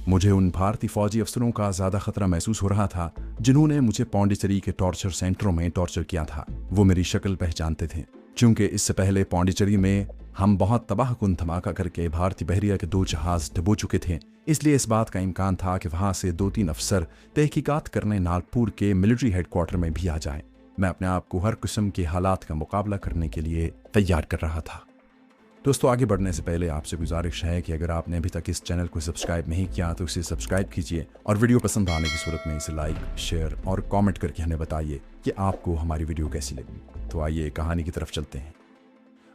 मुझे उन भारतीय फौजी अफसरों का ज्यादा खतरा महसूस हो रहा था जिन्होंने मुझे पौंडीचेरी के टॉर्चर सेंटरों में टॉर्चर किया था। वो मेरी शक्ल पहचानते थे, क्योंकि इससे पहले पौंडीचेरी में हम बहुत तबाहकुन धमाका करके भारतीय बहरिया के 2 जहाज डुबो चुके थे। इसलिए इस बात का इम्कान था कि वहां से 2-3 अफसर तहकीकात करने नागपुर के मिलिट्री हेडक्वार्टर में भी आ जाएं। मैं अपने आप को हर किस्म के हालात का मुकाबला करने के लिए तैयार कर रहा था। दोस्तों, आगे बढ़ने से पहले आपसे गुजारिश है कि अगर आपने अभी तक इस चैनल को सब्सक्राइब नहीं किया तो इसे सब्सक्राइब कीजिए और वीडियो पसंद आने की सूरत में इसे लाइक, शेयर और कमेंट करके हमें बताइए कि आपको हमारी वीडियो कैसी लगी। तो आइए कहानी की तरफ चलते हैं।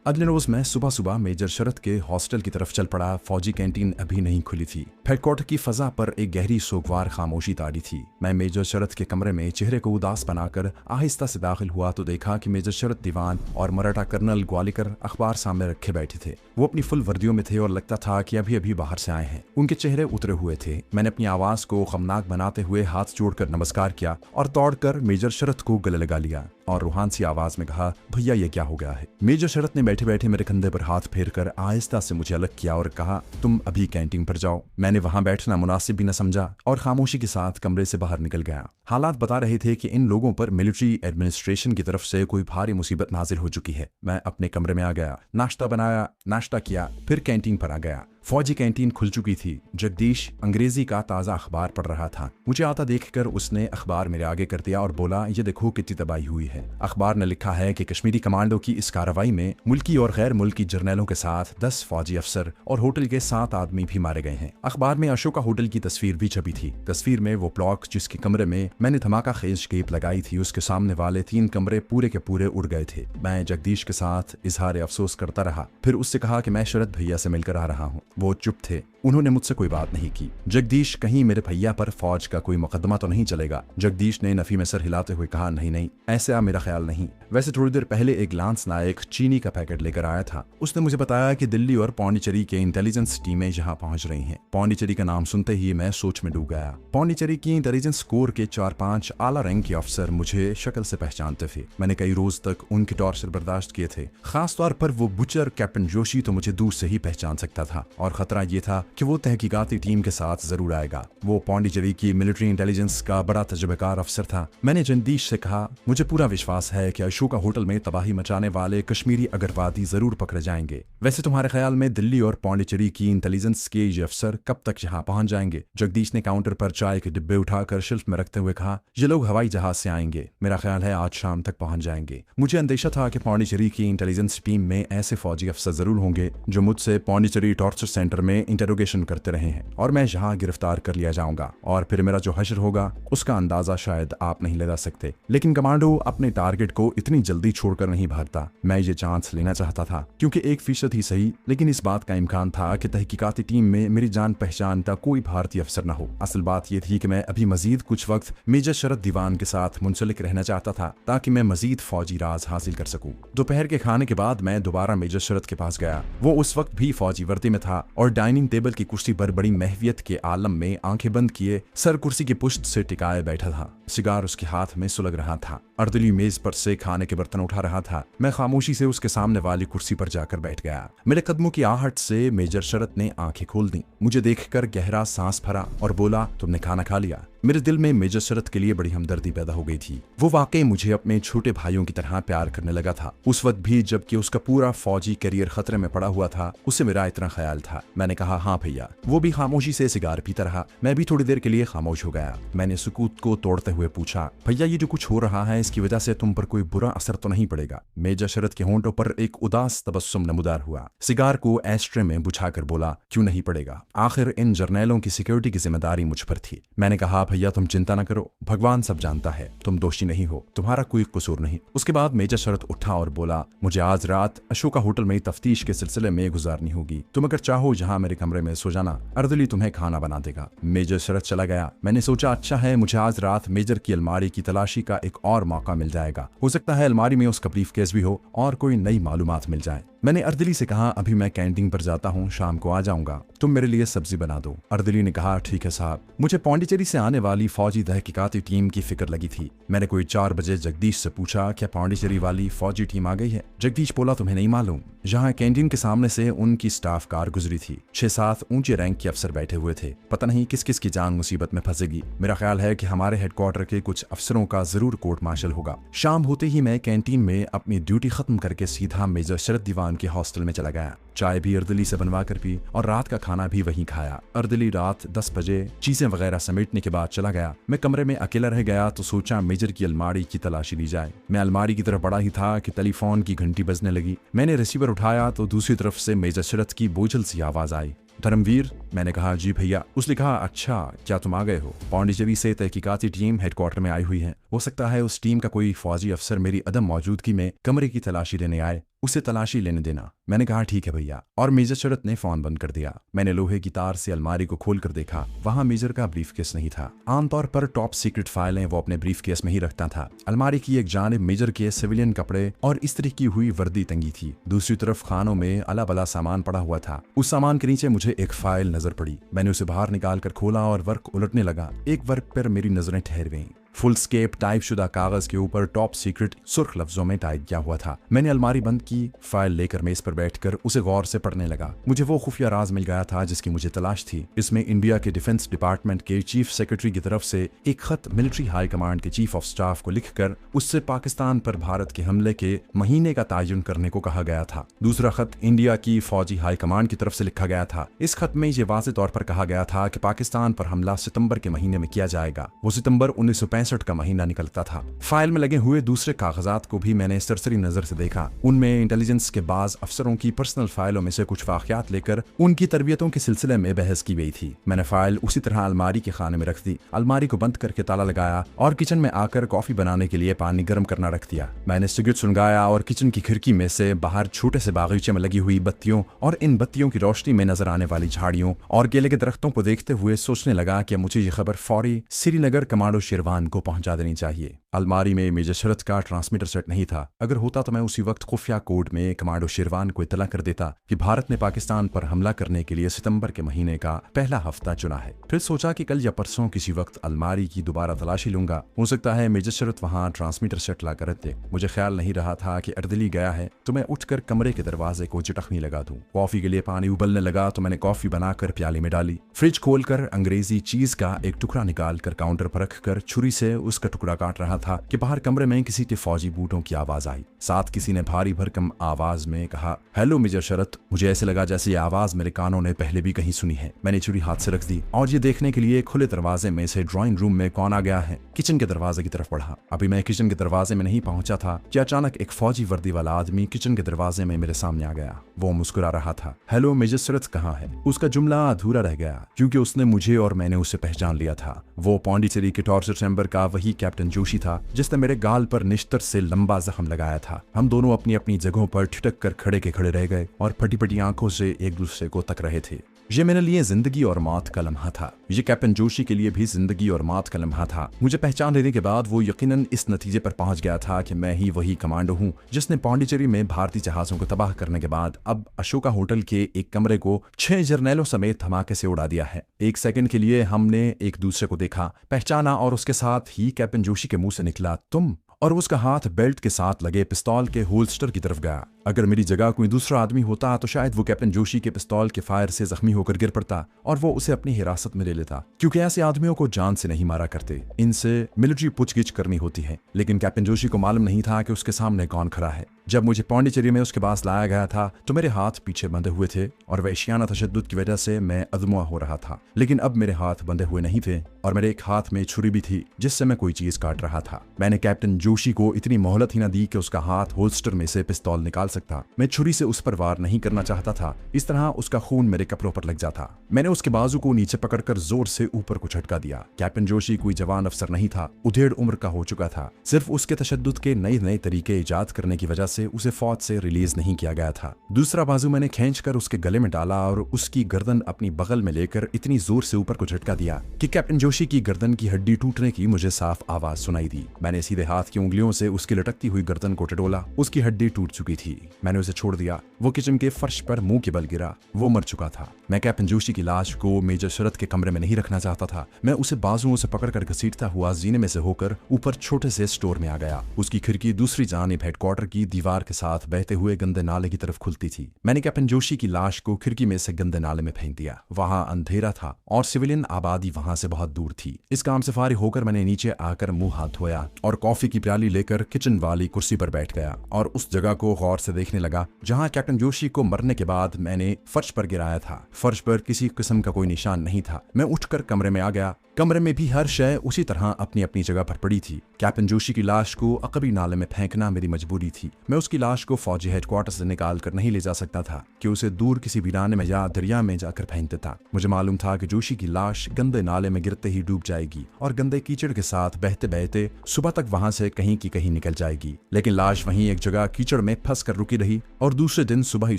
अगले रोज मैं सुबह सुबह मेजर शरद के हॉस्टल की तरफ चल पड़ा। फौजी कैंटीन अभी नहीं खुली थी। हेडक्वार्टर की फजा पर एक गहरी सोगवार खामोशी तारी थी। मैं मेजर शरद के कमरे में चेहरे को उदास बनाकर आहिस्ता से दाखिल हुआ तो देखा कि मेजर शरद दीवान और मराठा कर्नल ग्वालिकर अखबार सामने रखे बैठे थे। वो अपनी फुल वर्दियों में थे और लगता था कि अभी अभी बाहर से आए हैं। उनके चेहरे उतरे हुए थे। मैंने अपनी आवाज को खमनाक बनाते हुए हाथ जोड़कर नमस्कार किया और दौड़कर मेजर शरद को गले लगा लिया और रूहान सी आवाज में कहा, भैया ये क्या हो गया है। मेजर शरद ने बैठे बैठे मेरे कंधे पर हाथ फेरकर आहिस्ता से मुझे अलग किया और कहा, तुम अभी कैंटीन पर जाओ। मैंने वहां बैठना मुनासिब भी न समझा और खामोशी के साथ कमरे से बाहर निकल गया। हालात बता रहे थे कि इन लोगों पर मिलिट्री एडमिनिस्ट्रेशन की तरफ से कोई भारी मुसीबत नाजिल हो चुकी है। मैं अपने कमरे में आ गया, नाश्ता बनाया, नाश्ता किया, फिर कैंटीन पर आ गया। फौजी कैंटीन खुल चुकी थी। जगदीश अंग्रेजी का ताज़ा अखबार पढ़ रहा था। मुझे आता देखकर उसने अखबार मेरे आगे कर दिया और बोला, ये देखो कितनी तबाही हुई है। अखबार ने लिखा है कि कश्मीरी कमांडो की इस कार्रवाई में मुल्की और गैर मुल्की जर्नलों के साथ 10 फौजी अफसर और होटल के 7 आदमी भी मारे गए हैं। अखबार में अशोका होटल की तस्वीर भी छपी थी। तस्वीर में वो ब्लॉक जिसके कमरे में मैंने धमाका खेज केप लगाई थी, उसके सामने वाले 3 कमरे पूरे के पूरे उड़ गए थे। मैं जगदीश के साथ इजहार अफसोस करता रहा। फिर उससे कहा कि मैं शरद भैया से मिलकर आ रहा हूँ। वो चुप थे। उन्होंने मुझसे कोई बात नहीं की। जगदीश, कहीं मेरे भैया पर फौज का कोई मुकदमा तो नहीं चलेगा? जगदीश ने नफी में सर हिलाते हुए कहा, नहीं नहीं, ऐसा मेरा ख्याल नहीं। वैसे थोड़ी देर पहले एक लांस नायक चीनी का पैकेट लेकर आया था। उसने मुझे बताया कि दिल्ली और पौंडीचेरी के इंटेलिजेंस टीमें यहाँ पहुंच रही हैं। पौंडीचेरी का नाम सुनते ही मैं सोच में डूब गया। पौंडीचेरी की इंटेलिजेंस कोर के 4-5 आला रैंक के अफसर मुझे शक्ल से पहचानते थे। मैंने कई रोज तक उनके टॉर्चर बर्दाश्त किए थे। खासतौर पर वो बुचर कैप्टन जोशी तो मुझे दूर से ही पहचान सकता था और खतरा ये था कि वो तहकीकाती टीम के साथ जरूर आएगा। वो पौंडीचेरी की मिलिट्री इंटेलिजेंस का बड़ा तजुर्बेकार अफसर था। मैंने जगदीश से कहा, मुझे पूरा विश्वास है कि अशोका होटल में तबाही मचाने वाले कश्मीरी अगरवादी जरूर पकड़े जाएंगे। वैसे तुम्हारे ख्याल में दिल्ली और पौंडीचेरी की इंटेलिजेंस के ये अफसर कब तक यहाँ पहुंच जाएंगे? जगदीश ने काउंटर पर चाय के डिब्बे उठाकर शेल्फ में रखते हुए कहा, ये लोग हवाई जहाज से आएंगे। मेरा ख्याल है आज शाम तक पहुंच जाएंगे। मुझे अंदेशा था कि पौंडीचेरी की इंटेलिजेंस टीम में ऐसे फौजी अफसर जरूर होंगे जो मुझसे पौंडीचेरी टॉर्चर सेंटर में इंटेरोगेशन करते रहे हैं और मैं यहाँ गिरफ्तार कर लिया जाऊंगा और फिर मेरा जो हश्र होगा उसका अंदाजा शायद आप नहीं लगा सकते। लेकिन कमांडो अपने टारगेट को इतनी जल्दी छोड़कर नहीं भागता। मैं ये चांस लेना चाहता था, क्योंकि 1% ही सही, लेकिन इस बात का इम्कान था कि तहकीकाती टीम में मेरी जान पहचान का कोई भारतीय अफसर न हो। असल बात यह थी कि मैं अभी मजीद कुछ वक्त मेजर शरद दीवान के साथ मुंसलिक रहना चाहता था ताकि मैं मजीद फौजी राज हासिल कर सकूं। दोपहर के खाने के बाद मैं दोबारा मेजर शरद के पास गया। वो उस वक्त भी फौजी वर्दी में था और डाइनिंग टेबल की कुर्सी पर बड़ी महवियत के आलम में आंखें बंद किए सर कुर्सी की पुश्त से टिकाए बैठा था। सिगार उसके हाथ में सुलग रहा था। अर्दली मेज पर से खाने के बर्तन उठा रहा था। मैं खामोशी से उसके सामने वाली कुर्सी पर जाकर बैठ गया। मेरे कदमों की आहट से मेजर शरद ने आंखें खोल दी। मुझे देखकर गहरा सांस भरा और बोला, तुमने खाना खा लिया? मेरे दिल में मेजर शरद के लिए बड़ी हमदर्दी पैदा हो गई थी। वो वाकई मुझे अपने छोटे भाइयों की तरह प्यार करने लगा था। उस वक्त भी जबकि उसका पूरा फौजी करियर खतरे में पड़ा हुआ था, उसे मेरा इतना ख्याल था। मैंने कहा, हाँ भैया। वो भी खामोशी से सिगार पीता रहा। मैं भी थोड़ी देर के लिए खामोश हो गया। मैंने सुकूत को तोड़ते हुए पूछा, भैया ये जो कुछ हो रहा है इसकी वजह से तुम पर कोई बुरा असर तो नहीं पड़ेगा? मेजर शरद के होंठों पर एक उदास तबस्सुम नमूदार हुआ। सिगार को एस्ट्रे में बुझाकर बोला, क्यों नहीं पड़ेगा? आखिर इन जर्नैलों की सिक्योरिटी की जिम्मेदारी मुझ पर थी। मैंने कहा, भैया तुम चिंता न करो, भगवान सब जानता है, तुम दोषी नहीं हो, तुम्हारा कोई कसूर नहीं। उसके बाद मेजर शरद उठा और बोला, मुझे आज रात अशोका होटल में तफ्तीश के सिलसिले में गुजारनी होगी। तुम अगर चाहो यहाँ मेरे कमरे में सो जाना, अर्दली तुम्हें खाना बना देगा। मेजर शरद चला गया। मैंने सोचा, अच्छा है, मुझे आज रात मेजर की अलमारी की तलाशी का एक और मौका मिल जाएगा। हो सकता है अलमारी में उसका ब्रीफकेस भी हो और कोई नई मालूमात मिल जाए। मैंने अर्दली से कहा, अभी मैं कैंटीन पर जाता हूँ, शाम को आ जाऊंगा, तुम मेरे लिए सब्जी बना दो। अर्दली ने कहा, ठीक है साहब। मुझे पौंडीचेरी से आने वाली फौजी तहकीकाती टीम की फिक्र लगी थी। मैंने कोई 4 बजे जगदीश से पूछा, क्या पौंडीचेरी वाली फौजी टीम आ गई है? जगदीश बोला, तुम्हें नहीं मालूम? जहाँ कैंटीन के सामने से उनकी स्टाफ कार गुजरी थी। 6-7 ऊंचे रैंक के अफसर बैठे हुए थे। पता नहीं किस किस की जान मुसीबत में फंसेगी। मेरा ख्याल है कि हमारे हेडक्वार्टर के कुछ अफसरों का जरूर कोर्ट मार्शल होगा। शाम होते ही मैं कैंटीन में अपनी ड्यूटी खत्म करके सीधा मेजर शरद दीवान के हॉस्टल में चला गया। चाय भी अर्दली से बनवा कर पी और रात का खाना भी वहीं खाया। अर्दली रात 10 बजे चीजें वगैरह समेटने के बाद चला गया। मैं कमरे में अकेला रह गया तो सोचा मेजर की अलमारी की तलाशी ली जाए। मैं अलमारी की तरफ बढ़ा ही था कि टेलीफोन की घंटी बजने लगी। मैंने रिसीवर उठाया तो दूसरी तरफ से मेजर शरद की बोझल सी आवाज आई, धर्मवीर। मैंने कहा, जी भैया। उसने कहा, अच्छा, क्या तुम आ गए हो? पौंडीचेरी से तहकीकाती टीम हेडक्वार्टर में आई हुई है। हो सकता है उस टीम का कोई फौजी अफसर मेरी अदम मौजूदगी में कमरे की तलाशी लेने आए, उसे तलाशी लेने देना। मैंने कहा, ठीक है भैया, और मेजर शरद ने फोन बंद कर दिया। मैंने लोहे की तार से अलमारी को खोल कर देखा। वहां मेजर का ब्रीफकेस नहीं था। आमतौर पर टॉप सीक्रेट फाइलें वो अपने ब्रीफकेस में ही रखता था। अलमारी की एक जानिब मेजर के सिविलियन कपड़े और इस्त्री की हुई वर्दी तंगी थी। दूसरी तरफ खानों में अला बला सामान पड़ा हुआ था। उस सामान के नीचे मुझे एक फाइल नजर पड़ी। मैंने उसे बाहर निकाल कर खोला और वर्क उलटने लगा। एक वर्क पर मेरी नजरें ठहर गईं। फुल स्केप टाइप शुदा कागज के ऊपर टॉप सीक्रेट सुर्ख लफ्जों में टाइप किया हुआ था। मैंने अलमारी बंद की, फाइल लेकर मेज पर बैठकर उसे गौर से पढ़ने लगा। मुझे वो खुफिया राज मिल गया था जिसकी मुझे तलाश थी। इसमें इंडिया के डिफेंस डिपार्टमेंट के चीफ सेक्रेटरी की तरफ से एक खत मिलिट्री हाई कमांड के चीफ ऑफ स्टाफ को लिखकर उससे पाकिस्तान पर भारत के हमले के महीने का तायुन करने को कहा गया था। दूसरा खत इंडिया की फौजी हाई कमांड की तरफ से लिखा गया था। इस खत में ये वाज़ेह तौर पर कहा गया था कि पाकिस्तान पर हमला सितंबर के महीने में किया जाएगा। वो सितंबर 1965 का महीना निकलता था। फाइल में लगे हुए दूसरे कागजात को भी मैंने सरसरी नजर से देखा। उनमें इंटेलिजेंस के बाज अफसरों की पर्सनल फाइलों में से कुछ वाकयात लेकर उनकी तरबियतों के सिलसिले में बहस की गई थी। मैंने फाइल उसी तरह अलमारी के खाने में रख दी। अलमारी को बंद करके ताला लगाया और किचन में आकर कॉफी बनाने के लिए पानी गर्म करना रख दिया। मैंने सिगरेट सुलगाया और किचन की खिड़की में से बाहर छोटे से बागीचे में लगी हुई बत्तियों और इन बत्तियों की रोशनी में नजर आने वाली झाड़ियों और केले के दरख्तों को देखते हुए सोचने लगा कि मुझे ये खबर फौरी श्रीनगर कमांडो शेरवान को पहुंचा देनी चाहिए। अलमारी में मेजर शरद का ट्रांसमीटर सेट नहीं था। अगर होता तो मैं उसी वक्त खुफिया कोड में कमांडो शेरवान को इतला कर देता कि भारत ने पाकिस्तान पर हमला करने के लिए सितंबर के महीने का पहला हफ्ता चुना है। फिर सोचा कि कल या परसों किसी वक्त अलमारी की दोबारा तलाशी लूंगा। हो सकता है मेजर शरद वहां ट्रांसमीटर सेट ला कर दे। मुझे ख्याल नहीं रहा था कि अर्दली गया है तो मैं उठकर कमरे के दरवाजे को झटकनी लगा दूं। कॉफी के लिए पानी उबलने लगा तो मैंने कॉफी बनाकर प्याली में डाली। फ्रिज खोलकर अंग्रेजी चीज का एक टुकड़ा निकाल कर काउंटर पर रखकर छुरी से उसका टुकड़ा काट रहा था कि बाहर कमरे में किसी के फौजी बूटों की आवाज आई। साथ किसी ने भारी भरकम आवाज में कहा, हेलो मेजर शरद। मुझे ऐसे लगा जैसे ये आवाज मेरे कानों ने पहले भी कहीं सुनी है। मैंने छुरी हाथ से रख दी और ये देखने के लिए खुले दरवाजे में से ड्राइंग रूम में कौन आ गया है किचन के दरवाजे की तरफ बढ़ा। अभी मैं किचन के दरवाजे में नहीं पहुंचा था कि अचानक एक फौजी वर्दी वाला आदमी किचन के दरवाजे में मेरे सामने आ गया। वो मुस्कुरा रहा था। हेलो मेजर शरद कहाँ है? उसका जुमला अधूरा रह गया क्योंकि उसने मुझे और मैंने उसे पहचान लिया था। वो पौंडीचेरी के टॉर्चर चैम्बर का वही कैप्टन जोशी था जिसने मेरे गाल पर निश्तर से लंबा जख्म लगाया था। हम दोनों अपनी अपनी जगहों पर ठिठक कर खड़े के खड़े रह गए और फटी फटी आंखों से एक दूसरे को तक रहे थे। ये मेरे लिए जिंदगी और मौत का लम्हा था। ये कैप्टन जोशी के लिए भी जिंदगी और मौत का लम्हा था। मुझे पहचान लेने के बाद वो यकीनन इस नतीजे पर पहुंच गया था कि मैं ही वही कमांडो हूँ जिसने पौंडीचेरी में भारतीय जहाजों को तबाह करने के बाद अब अशोका होटल के एक कमरे को 6 जर्नैलों समेत धमाके से उड़ा दिया है। एक सेकंड के लिए हमने एक दूसरे को देखा, पहचाना और उसके साथ ही कैप्टन जोशी के मुंह से निकला, तुम। और उसका हाथ बेल्ट के साथ लगे पिस्तौल के होल्स्टर की तरफ गया। अगर मेरी जगह कोई दूसरा आदमी होता तो शायद वो कैप्टन जोशी के पिस्तौल के फायर से जख्मी होकर गिर पड़ता और वो उसे अपनी हिरासत में ले लेता, क्योंकि ऐसे आदमियों को जान से नहीं मारा करते, इनसे मिलिट्री पूछगिछ करनी होती है। लेकिन कैप्टन जोशी को मालूम नहीं था कि उसके सामने कौन खड़ा है। जब मुझे पौंडीचेरी में उसके पास लाया गया था तो मेरे हाथ पीछे बंधे हुए थे और वहशियाना तशद्दुद की वजह से मैं अदमुआ हो रहा था। लेकिन अब मेरे हाथ बंधे हुए नहीं थे और मेरे एक हाथ में छुरी भी थी जिससे मैं कोई चीज काट रहा था। मैंने कैप्टन जोशी को इतनी मोहलत ही न दी कि उसका हाथ होल्स्टर में से पिस्तौल निकाल सकता। मैं छुरी से उस पर वार नहीं करना चाहता था, इस तरह उसका खून मेरे कपड़ों पर लग जाता। मैंने उसके बाजू को नीचे पकड़कर जोर से ऊपर को झटका दिया। कैप्टन जोशी कोई जवान अफसर नहीं था, उधेड़ उम्र का हो चुका था। सिर्फ उसके तशद्दुद के नए नए तरीके इजाद करने की वजह से उसे फौज से रिलीज नहीं किया गया था। दूसरा बाजू मैंने खींचकर उसके गले में डाला और उसकी गर्दन अपनी बगल में लेकर इतनी जोर से ऊपर को झटका दिया कि कैप्टन जोशी की गर्दन की हड्डी टूटने की मुझे साफ आवाज सुनाई दी। मैंने सीधे हाथ की उंगलियों से उसकी लटकती हुई गर्दन को टटोला। उसकी हड्डी टूट चुकी थी। मैंने उसे छोड़ दिया। वो किचन के फर्श पर मुंह के बल गिरा। वो मर चुका था। मैं कैप्टन जोशी की लाश को मेजर शरद के कमरे में नहीं रखना चाहता था। मैं उसे बाजुओं से पकड़कर घसीटता हुआ जीने में से होकर ऊपर छोटे से स्टोर में आ गया। उसकी खिड़की दूसरी जानिब हेडक्वार्टर की दीवार के साथ बहते हुए गंदे नाले की तरफ खुलती थी। मैंने कैप्टन जोशी की लाश को खिड़की में से गंदे नाले में फेंक दिया। वहां अंधेरा था और सिविलियन आबादी वहां से बहुत दूर थी। इस काम से फारिग होकर मैंने नीचे आकर मुंह हाथ धोया और कॉफी की प्याली लेकर किचन वाली कुर्सी पर बैठ गया और उस जगह को गौर से देखने लगा जहां कैप्टन जोशी को मरने के बाद मैंने फर्श पर गिराया था। फर्श पर किसी किस्म का कोई निशान नहीं था। मैं उठकर कमरे में आ गया। कमरे में भी हर शय उसी तरह अपनी अपनी जगह पर पड़ी थी। कैप्टन जोशी की लाश को अकबरी नाले में फेंकना मेरी मजबूरी थी। मैं उसकी लाश को फौजी हेडक्वार्टर से निकाल कर नहीं ले जा सकता था कि उसे दूर किसी वीराने में या दरिया में जाकर फेंक देता। मुझे मालूम था कि जोशी की लाश गंदे नाले में गिरते ही डूब जाएगी और गंदे कीचड़ के साथ बहते बहते सुबह तक वहां से कहीं की कहीं निकल जाएगी। लेकिन लाश वहीं एक जगह कीचड़ में फंस कर रुकी रही और दूसरे दिन सुबह ही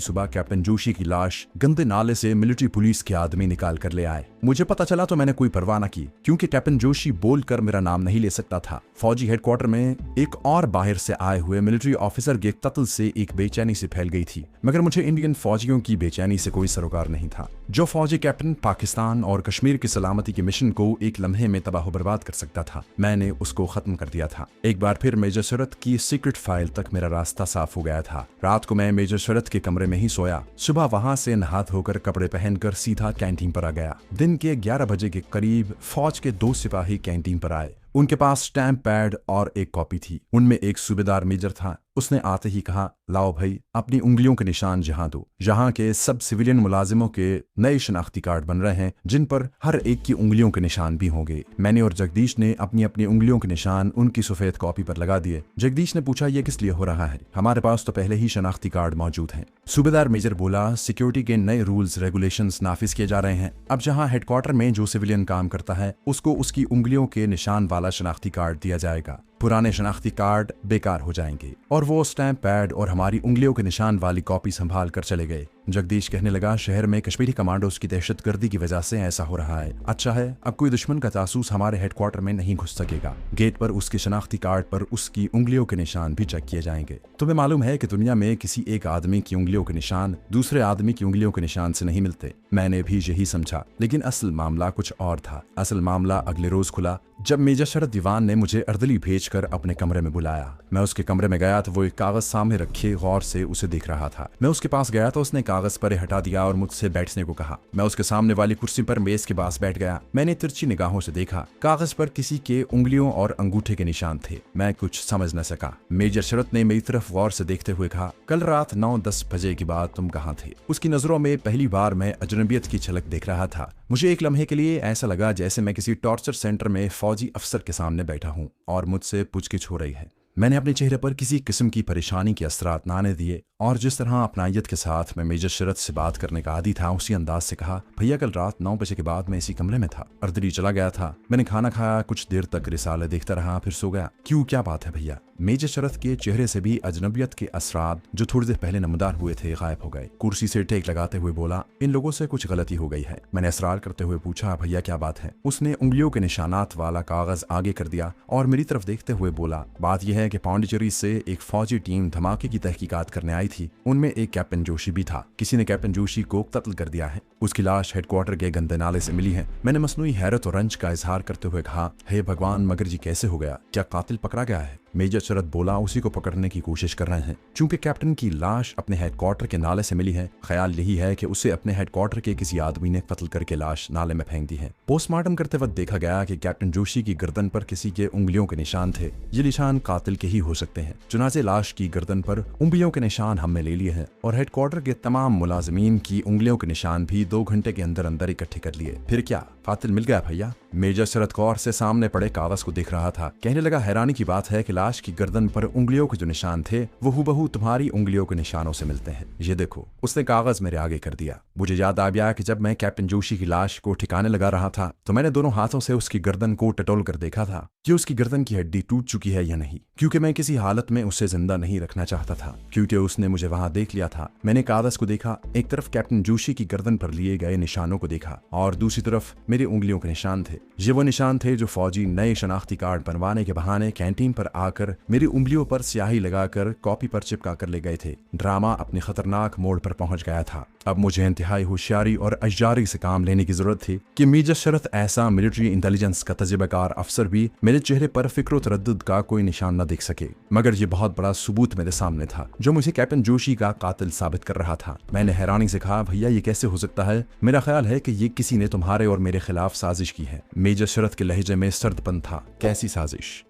सुबह कैप्टन जोशी की लाश गंदे नाले से मिलिट्री पुलिस के आदमी निकाल कर ले आए। मुझे पता चला तो मैंने कोई परवाह न की, क्योंकि कैप्टन जोशी बोलकर मेरा नाम नहीं ले सकता था। फौजी हेडक्वार्टर में एक और बाहर से आए हुए मिलिट्री ऑफिसर के कत्ल से एक बेचैनी से फैल गई थी, मगर मुझे इंडियन फौजियों की बेचैनी से कोई सरोकार नहीं था। जो फौजी कैप्टन पाकिस्तान और कश्मीर की सलामती के मिशन को एक लम्हे में तबाह बर्बाद कर सकता था, मैंने उसको खत्म कर दिया था। एक बार फिर मेजर शरद की सीक्रेट फाइल तक मेरा रास्ता साफ हो गया था। रात को मैं मेजर शरद के कमरे में ही सोया। सुबह वहां से नहा धोकर कपड़े पहनकर सीधा कैंटीन पर आ गया। दिन के 11 बजे के करीब फौज के 2 सिपाही कैंटीन पर आए। उनके पास स्टैम्प पैड और एक कॉपी थी। उनमें एक सूबेदार मेजर था। उसने आते ही कहा, लाओ भाई, अपनी उंगलियों के निशान जहां दो। जहां के सब सिविलियन मुलाजिमों के नए शनाख्ती कार्ड बन रहे हैं, जिन पर हर एक की उंगलियों के निशान भी होंगे। मैंने और जगदीश ने अपनी अपनी उंगलियों के निशान उनकी सफेद कॉपी पर लगा दिए। जगदीश ने पूछा, यह किस लिए हो रहा है? हमारे पास तो पहले ही शनाख्ती कार्ड मौजूद हैं। सूबेदार मेजर बोला, सिक्योरिटी के नए रूल्स रेगुलेशंस नाफिज किए जा रहे हैं। अब जहां हेडक्वार्टर में जो सिविलियन काम करता है, उसको उसकी उंगलियों के निशान वाला शनाख्ती कार्ड दिया जाएगा। पुराने शनाख्ती कार्ड बेकार हो जाएंगे। और वो स्टैम्प पैड और हमारी उंगलियों के निशान वाली कॉपी संभाल कर चले गए। जगदीश कहने लगा, शहर में कश्मीरी कमांडोज की दहशतगर्दी की वजह से ऐसा हो रहा है। अच्छा है, अब कोई दुश्मन का जासूस हमारे हेडक्वार्टर में नहीं घुस सकेगा। गेट पर उसके शनाख्ती कार्ड पर उसकी उंगलियों के निशान भी चेक किए जाएंगे। तुम्हें मालूम है कि दुनिया में किसी एक आदमी की उंगलियों के निशान दूसरे आदमी की उंगलियों के निशान से नहीं मिलते। मैंने भी यही समझा, लेकिन असल मामला कुछ और था। असल मामला अगले रोज खुला, जब मेजर शरद दीवान ने मुझे अर्दली भेजकर अपने कमरे में बुलाया। मैं उसके कमरे में गया तो वो एक कागज सामने रखे गौर से उसे देख रहा था। मैं उसके पास गया तो उसने कागज पर हटा दिया और मुझसे बैठने को कहा। मैं उसके सामने वाली कुर्सी पर मेज के पास बैठ गया। मैंने तिरछी निगाहों से देखा। कागज पर किसी के उंगलियों और अंगूठे के निशान थे। मैं कुछ समझ न सका। मेजर शरद ने मेरी तरफ गौर से देखते हुए कहा, कल रात 9-10 बजे के बाद तुम कहाँ थे? उसकी नजरों में पहली बार मैं अजनबियत की झलक देख रहा था। मुझे एक लम्हे के लिए ऐसा लगा जैसे मैं किसी टॉर्चर सेंटर में फौजी अफसर के सामने बैठा हूं और मुझसे पूछगिछ हो रही है। मैंने अपने चेहरे पर किसी किस्म की परेशानी के असरात न आने दिए और जिस तरह अपनायत के साथ मैं मेजर शरद से बात करने का आदी था, उसी अंदाज से कहा, भैया कल रात 9 बजे के बाद मैं इसी कमरे में था। अर्दली चला गया था। मैंने खाना खाया, कुछ देर तक रिसाले देखता रहा, फिर सो गया। क्यों, क्या बात है भैया? मेजर शरद के चेहरे से भी अजनबियत के असरात जो थोड़ी देर पहले नमदार हुए थे गायब हो गए। कुर्सी से टेक लगाते हुए बोला, इन लोगों से कुछ गलती हो गई है। मैंने असरार करते हुए पूछा, भैया क्या बात है? उसने उंगलियों के निशानात वाला कागज आगे कर दिया और मेरी तरफ देखते हुए बोला, बात यह है कि पांडिचेरी से एक फौजी टीम धमाके की तहकीकात करने आई थी। उनमें एक कैप्टन जोशी भी था। किसी ने कैप्टन जोशी को कत्ल कर दिया है। उसकी लाश हेडक्वार्टर के गंदे नाले से मिली है। मैंने मसनूई हैरत और रंज का इजहार करते हुए कहा, हे भगवान, मगर जी कैसे हो गया? क्या कातिल पकड़ा गया है? मेजर शरद बोला, उसी को पकड़ने की कोशिश कर रहे हैं। चूंकि कैप्टन की लाश अपने हेडक्वार्टर के नाले से मिली है, ख्याल यही है कि उसे अपने हेडक्वार्टर के किसी आदमी ने कत्ल करके लाश नाले में फेंक दी है। पोस्टमार्टम करते वक्त देखा गया कि कैप्टन जोशी की गर्दन पर किसी के उंगलियों के निशान थे। ये निशान कातिल के ही हो सकते हैं। चुनाचे लाश की गर्दन पर उंगलियों के निशान हमने ले लिए हैं और हेडक्वार्टर के तमाम मुलाजिमीन की उंगलियों के निशान भी 2 घंटे के अंदर अंदर इकट्ठे कर लिए। फिर क्या, कातिल मिल गया भैया? मेजर शरद गौर से सामने पड़े कागज को देख रहा था। कहने लगा, हैरानी की बात है कि लाश की गर्दन पर उंगलियों के जो निशान थे वो हूबहू तुम्हारी उंगलियों के निशानों से मिलते हैं। ये देखो। उसने कागज मेरे आगे कर दिया। मुझे याद आ गया कि जब मैं कैप्टन जोशी की लाश को ठिकाने लगा रहा था तो मैंने दोनों हाथों से उसकी गर्दन को टटोल कर देखा था कि उसकी गर्दन की हड्डी टूट चुकी है या नहीं, क्योंकि मैं किसी हालत में उसे जिंदा नहीं रखना चाहता था, क्योंकि उसने मुझे वहां देख लिया था। मैंने कागज को देखा, एक तरफ कैप्टन जोशी की गर्दन पर लिए गए निशानों को देखा और दूसरी तरफ मेरी उंगलियों के निशान थे। ये वो निशान थे जो फौजी नए शनाख्ती कार्ड बनवाने के बहाने कैंटीन पर आकर मेरी उंगलियों पर स्याही लगाकर कॉपी पर चिपका कर ले गए थे। ड्रामा अपने खतरनाक मोड़ पर पहुंच गया था। अब मुझे इंतहाई होशियारी और अय्यारी से काम लेने की जरूरत थी कि मेजर शरत ऐसा मिलिट्री इंटेलिजेंस का तजुर्बेकार अफसर भी मेरे चेहरे पर फिक्र तरद्दुद का कोई निशान न देख सके। मगर ये बहुत बड़ा सबूत मेरे सामने था जो मुझे कैप्टन जोशी का कातिल साबित कर रहा था। मैंने हैरानी से कहा, भैया ये कैसे हो सकता है? मेरा ख्याल है कि ये किसी ने तुम्हारे और मेरे खिलाफ साजिश की है। मेजर शरत के लहजे में सर्दपन था। कैसी साजिश?